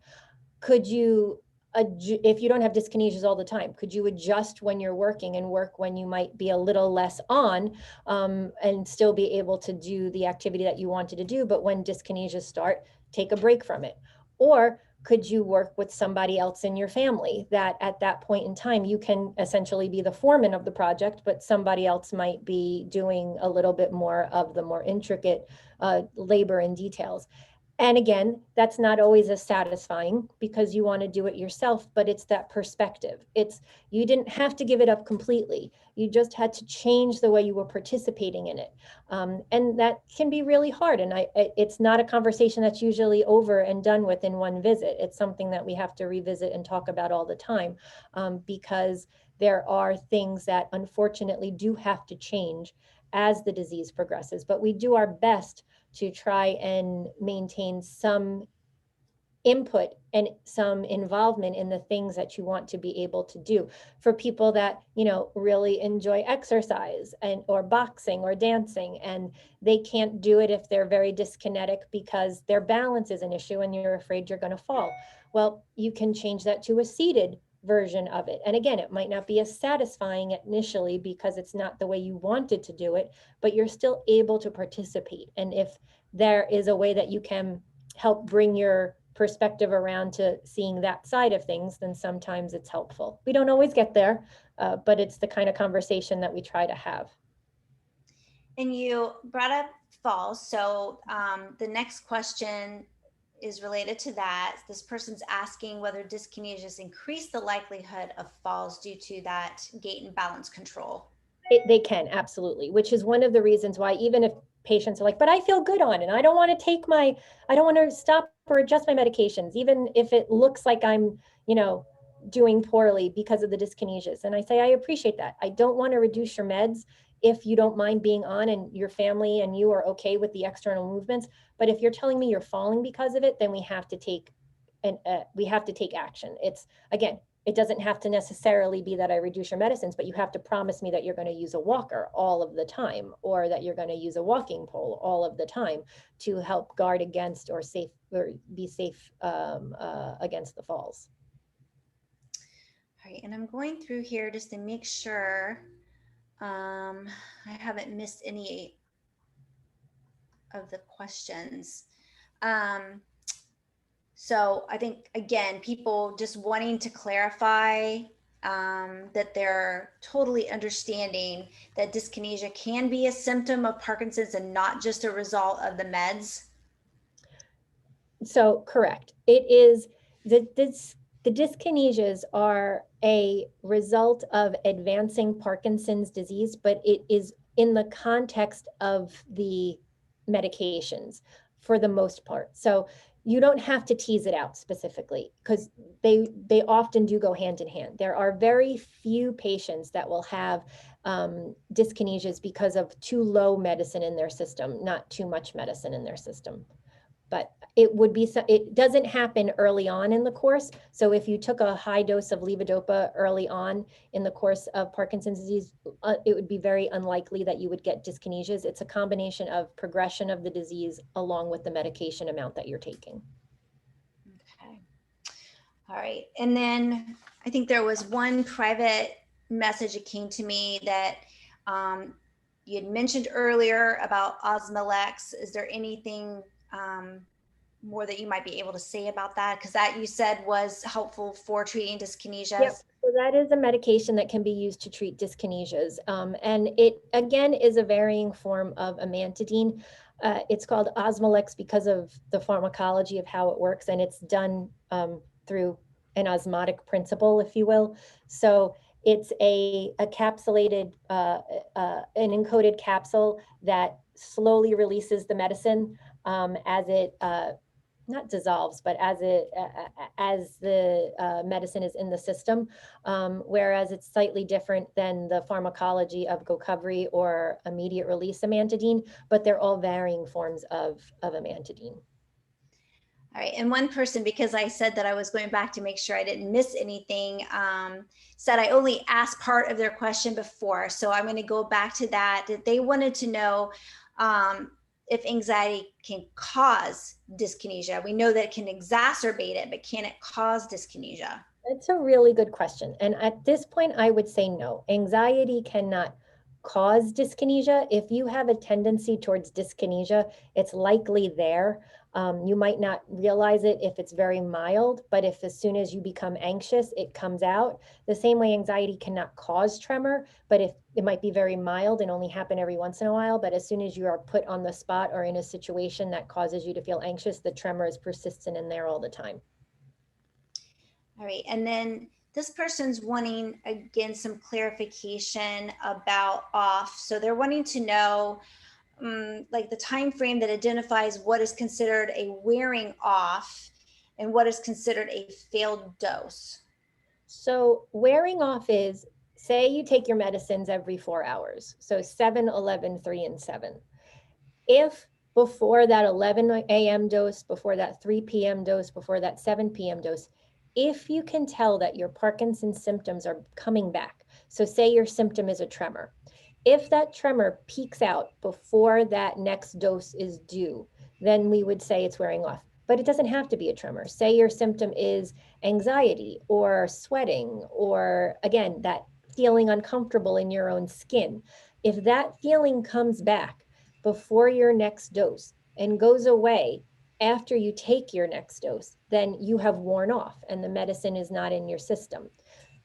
Could you, if you don't have dyskinesias all the time, could you adjust when you're working and work when you might be a little less on, and still be able to do the activity that you wanted to do, but when dyskinesias start, take a break from it? Or could you work with somebody else in your family that at that point in time, you can essentially be the foreman of the project, but somebody else might be doing a little bit more of the more intricate labor and details? And again, that's not always as satisfying because you want to do it yourself, but it's that perspective. It's, you didn't have to give it up completely. You just had to change the way you were participating in it. And that can be really hard. And it's not a conversation that's usually over and done with in one visit. It's something that we have to revisit and talk about all the time, because there are things that unfortunately do have to change as the disease progresses, but we do our best to try and maintain some input and some involvement in the things that you want to be able to do. For people that, really enjoy exercise and or boxing or dancing, and they can't do it if they're very dyskinetic because their balance is an issue and you're afraid you're going to fall. Well, you can change that to a seated version of it. And again, it might not be as satisfying initially because it's not the way you wanted to do it, but you're still able to participate. And if there is a way that you can help bring your perspective around to seeing that side of things, then sometimes it's helpful. We don't always get there, but it's the kind of conversation that we try to have. And you brought up falls. So the next question is related to that. This person's asking whether dyskinesias increase the likelihood of falls due to that gait and balance control. They can, absolutely, which is one of the reasons why, even if patients are like, but I feel good on it, I don't want to stop or adjust my medications, even if it looks like I'm, doing poorly because of the dyskinesias. And I say, I appreciate that. I don't want to reduce your meds if you don't mind being on and your family and you are okay with the external movements. But if you're telling me you're falling because of it, then we have to take action. It's, again, it doesn't have to necessarily be that I reduce your medicines, but you have to promise me that you're going to use a walker all of the time, or that you're going to use a walking pole all of the time to help guard against or be safe against the falls. right, and I'm going through here just to make sure I haven't missed any of the questions. So I think, again, people just wanting to clarify that they're totally understanding that dyskinesia can be a symptom of Parkinson's and not just a result of the meds. So correct. It is the dyskinesias are a result of advancing Parkinson's disease, but it is in the context of the medications for the most part. So you don't have to tease it out specifically because they often do go hand in hand. There are very few patients that will have dyskinesias because of too low medicine in their system, not too much medicine in their system. But it doesn't happen early on in the course. So if you took a high dose of levodopa early on in the course of Parkinson's disease, it would be very unlikely that you would get dyskinesias. It's a combination of progression of the disease along with the medication amount that you're taking. Okay. All right. And then I think there was one private message that came to me that you had mentioned earlier about Osmolex. Is there anything more that you might be able to say about that? Because that you said was helpful for treating dyskinesias. Yep. So that is a medication that can be used to treat dyskinesias. And it, again, is a varying form of amantadine. It's called Osmolex because of the pharmacology of how it works, and it's done through an osmotic principle, if you will. So it's a capsulated, an encoded capsule that slowly releases the medicine as it not dissolves, but as the medicine is in the system, whereas it's slightly different than the pharmacology of Gocavery or immediate release amantadine, but they're all varying forms of amantadine. All right, and one person, because I said that I was going back to make sure I didn't miss anything, said I only asked part of their question before, so I'm going to go back to that. They wanted to know if anxiety can cause dyskinesia. We know that it can exacerbate it, but can it cause dyskinesia? It's a really good question. And at this point, I would say no. Anxiety cannot cause dyskinesia. If you have a tendency towards dyskinesia, it's likely there. You might not realize it if it's very mild, but if as soon as you become anxious, it comes out. The same way anxiety cannot cause tremor, but if it might be very mild and only happen every once in a while, but as soon as you are put on the spot or in a situation that causes you to feel anxious, the tremor is persistent and there all the time. All right, and then this person's wanting, again, some clarification about off. So they're wanting to know like the time frame that identifies what is considered a wearing off and what is considered a failed dose. So wearing off is, say you take your medicines every 4 hours. So 7, 11, 3, and 7. If before that 11 a.m. dose, before that 3 p.m. dose, before that 7 p.m. dose, if you can tell that your Parkinson's symptoms are coming back, so say your symptom is a tremor, if that tremor peaks out before that next dose is due, then we would say it's wearing off. But it doesn't have to be a tremor. Say your symptom is anxiety or sweating, or again, that feeling uncomfortable in your own skin. If that feeling comes back before your next dose and goes away after you take your next dose, then you have worn off and the medicine is not in your system.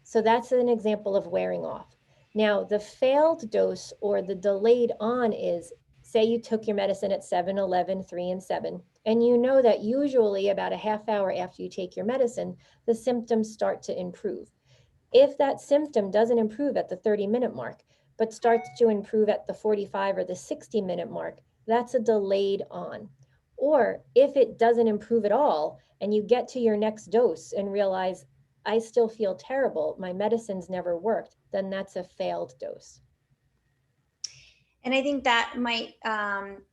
So that's an example of wearing off. Now, the failed dose or the delayed on is, say you took your medicine at 7, 11, 3, and 7, and you know that usually about a half hour after you take your medicine, the symptoms start to improve. If that symptom doesn't improve at the 30-minute mark, but starts to improve at the 45 or the 60-minute mark, that's a delayed on. Or if it doesn't improve at all, and you get to your next dose and realize, I still feel terrible, my medicine's never worked, then that's a failed dose. And I think that might,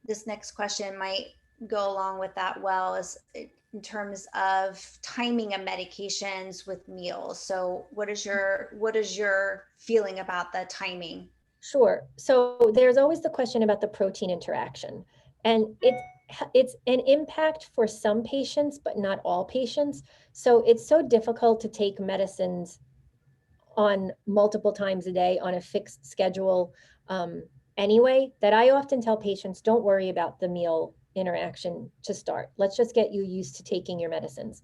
this next question might go along with that well, is in terms of timing of medications with meals. So what is your feeling about the timing? Sure. So there's always the question about the protein interaction. And it's an impact for some patients, but not all patients. So it's so difficult to take medicines on multiple times a day on a fixed schedule anyway, that I often tell patients, don't worry about the meal interaction to start. Let's just get you used to taking your medicines.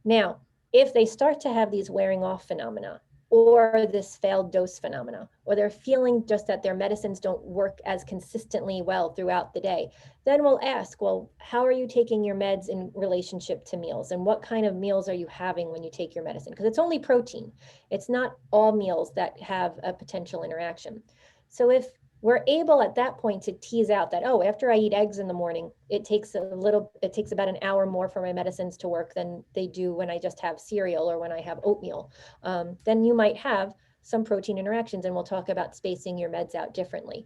Now, if they start to have these wearing off phenomena, or this failed dose phenomena, or they're feeling just that their medicines don't work as consistently well throughout the day, then we'll ask, well, how are you taking your meds in relationship to meals? And what kind of meals are you having when you take your medicine? Because it's only protein. It's not all meals that have a potential interaction. So if we're able at that point to tease out that, oh, after I eat eggs in the morning, it takes about an hour more for my medicines to work than they do when I just have cereal or when I have oatmeal. Then you might have some protein interactions, and we'll talk about spacing your meds out differently.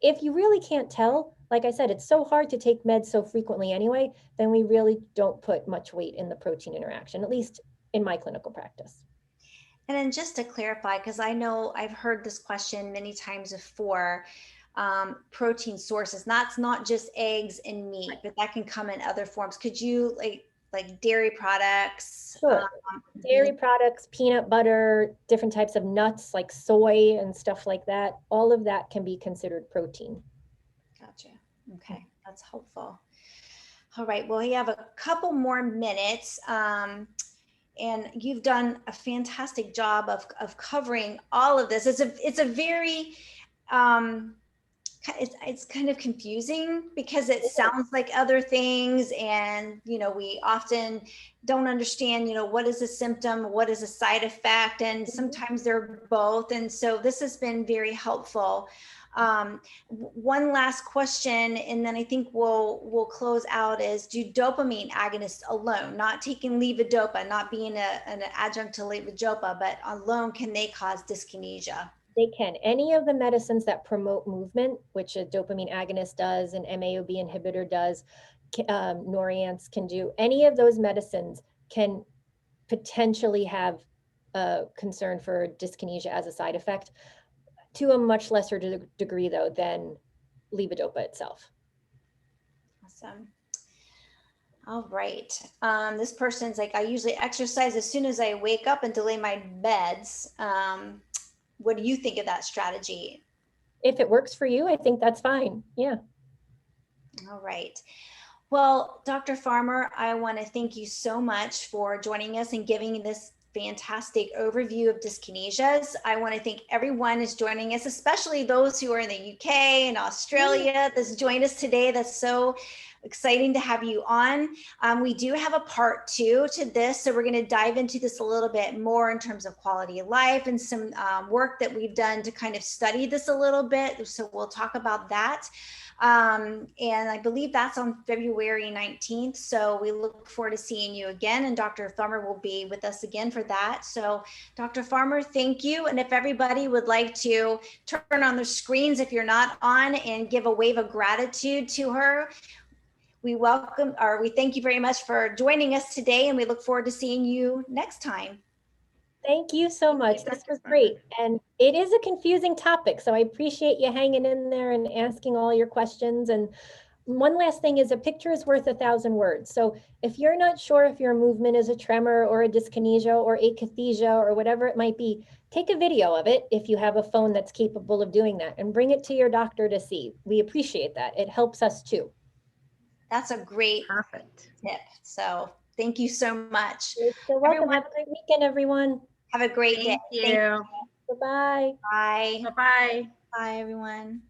If you really can't tell, like I said, it's so hard to take meds so frequently anyway, then we really don't put much weight in the protein interaction, at least in my clinical practice. And then just to clarify, because I know I've heard this question many times before, protein sources, that's not just eggs and meat, but that can come in other forms. Could you like dairy products? Sure. Dairy products, peanut butter, different types of nuts like soy and stuff like that. All of that can be considered protein. Gotcha. Okay, that's helpful. All right, well, we have a couple more minutes. And you've done a fantastic job of covering all of this. It's a very, it's kind of confusing because it sounds like other things. And, we often don't understand, what is a symptom, what is a side effect, and sometimes they're both. And so this has been very helpful. One last question, and then I think we'll close out, is do dopamine agonists alone, not taking levodopa, not being an adjunct to levodopa, but alone, can they cause dyskinesia? They can. Any of the medicines that promote movement, which a dopamine agonist does, an MAOB inhibitor does, Noriance can do, any of those medicines can potentially have a concern for dyskinesia as a side effect, to a much lesser degree though than levodopa itself. Awesome. All right. This person's like, I usually exercise as soon as I wake up and delay my meds. What do you think of that strategy? If it works for you, I think that's fine. Yeah. All right. Well, Dr. Farmer, I want to thank you so much for joining us and giving this fantastic overview of dyskinesias. I want to thank everyone who's joining us, especially those who are in the UK and Australia that's joined us today. That's so exciting to have you on. We do have a part 2 to this, so we're going to dive into this a little bit more in terms of quality of life and some work that we've done to kind of study this a little bit. So we'll talk about that. And I believe that's on February 19th. So we look forward to seeing you again. And Dr. Farmer will be with us again for that. So Dr. Farmer, thank you. And if everybody would like to turn on their screens, if you're not on, and give a wave of gratitude to her, we thank you very much for joining us today. And we look forward to seeing you next time. Thank you so much. This was great. And it is a confusing topic, so I appreciate you hanging in there and asking all your questions. And one last thing is, a picture is worth 1,000 words. So if you're not sure if your movement is a tremor or a dyskinesia or Echithia or whatever it might be, take a video of it if you have a phone that's capable of doing that, and bring it to your doctor to see. We appreciate that. It helps us too. That's a great tip. So thank you so much. You're welcome. Have a great weekend, everyone. Have a great day. Thank you. Bye-bye. Bye. Bye-bye. Bye, everyone.